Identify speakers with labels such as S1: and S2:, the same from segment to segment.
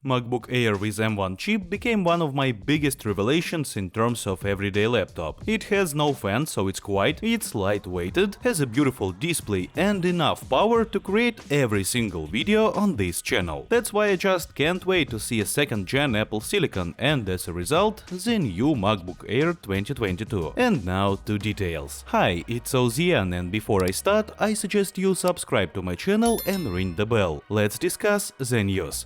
S1: MacBook Air with M1 chip became one of my biggest revelations in terms of everyday laptop. It has no fan, so it's quiet, it's lightweighted, has a beautiful display and enough power to create every single video on this channel. That's why I just can't wait to see a second-gen Apple Silicon and, as a result, the new MacBook Air 2022. And now to details. Hi, it's OZN, and before I start, I suggest you subscribe to my channel and ring the bell. Let's discuss the news.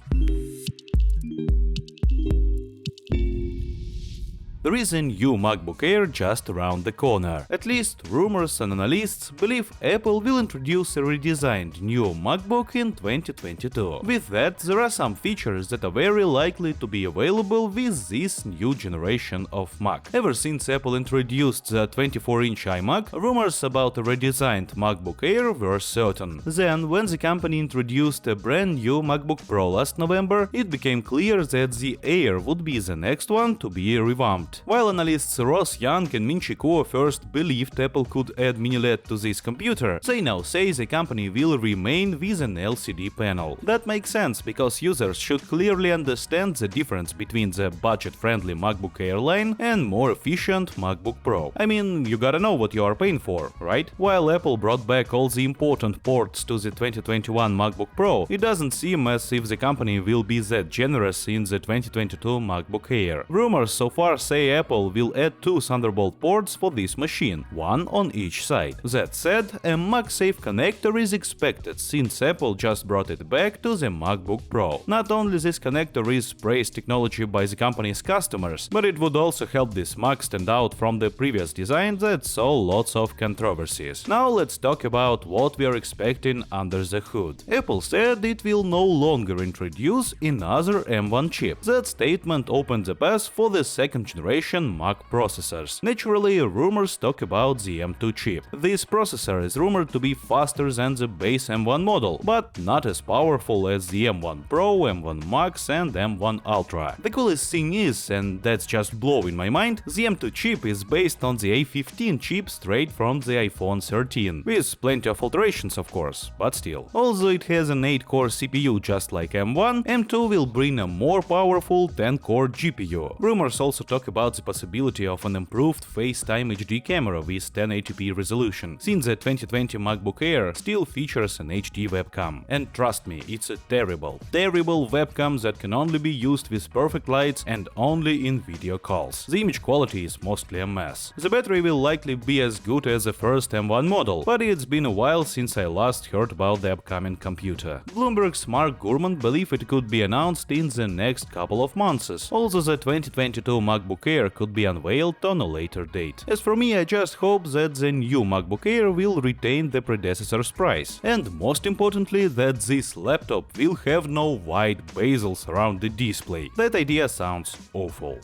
S1: There is a new MacBook Air just around the corner. At least rumors and analysts believe Apple will introduce a redesigned new MacBook in 2022. With that, there are some features that are very likely to be available with this new generation of Mac. Ever since Apple introduced the 24-inch iMac, rumors about a redesigned MacBook Air were certain. Then, when the company introduced a brand new MacBook Pro last November, it became clear that the Air would be the next one to be revamped. While analysts Ross Young and Min-Chi Kuo first believed Apple could add mini LED to this computer, they now say the company will remain with an LCD panel. That makes sense, because users should clearly understand the difference between the budget-friendly MacBook Air line and more efficient MacBook Pro. I mean, you gotta know what you are paying for, right? While Apple brought back all the important ports to the 2021 MacBook Pro, it doesn't seem as if the company will be that generous in the 2022 MacBook Air. Rumors so far say Apple will add 2 Thunderbolt ports for this machine, one on each side. That said, a MagSafe connector is expected, since Apple just brought it back to the MacBook Pro. Not only this connector is praised technology by the company's customers, but it would also help this Mac stand out from the previous design that saw lots of controversies. Now let's talk about what we are expecting under the hood. Apple said it will no longer introduce another M1 chip. That statement opened the path for the second generation Mac processors. Naturally, rumors talk about the M2 chip. This processor is rumored to be faster than the base M1 model, but not as powerful as the M1 Pro, M1 Max and M1 Ultra. The coolest thing is, and that's just blowing my mind, the M2 chip is based on the A15 chip straight from the iPhone 13, with plenty of alterations of course, but still. Although it has an 8-core CPU just like M1, M2 will bring a more powerful 10-core GPU. Rumors also talk about the possibility of an improved FaceTime HD camera with 1080p resolution, since the 2020 MacBook Air still features an HD webcam. And trust me, it's a terrible webcam that can only be used with perfect lights and only in video calls. The image quality is mostly a mess. The battery will likely be as good as the first M1 model, but it's been a while since I last heard about the upcoming computer. Bloomberg's Mark Gurman believes it could be announced in the next couple of months, although the 2022 MacBook Air could be unveiled on a later date. As for me, I just hope that the new MacBook Air will retain the predecessor's price, and most importantly, that this laptop will have no wide bezels around the display. That idea sounds awful.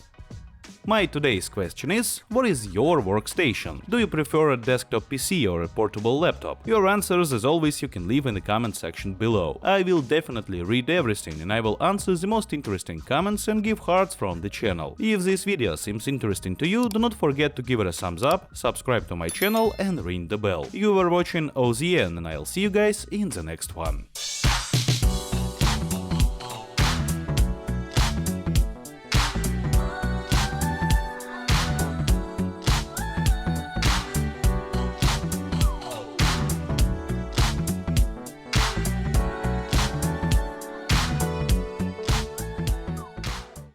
S1: My today's question is, what is your workstation? Do you prefer a desktop PC or a portable laptop? Your answers, as always, you can leave in the comment section below. I will definitely read everything, and I will answer the most interesting comments and give hearts from the channel. If this video seems interesting to you, do not forget to give it a thumbs up, subscribe to my channel and ring the bell. You were watching OZN, and I'll see you guys in the next one.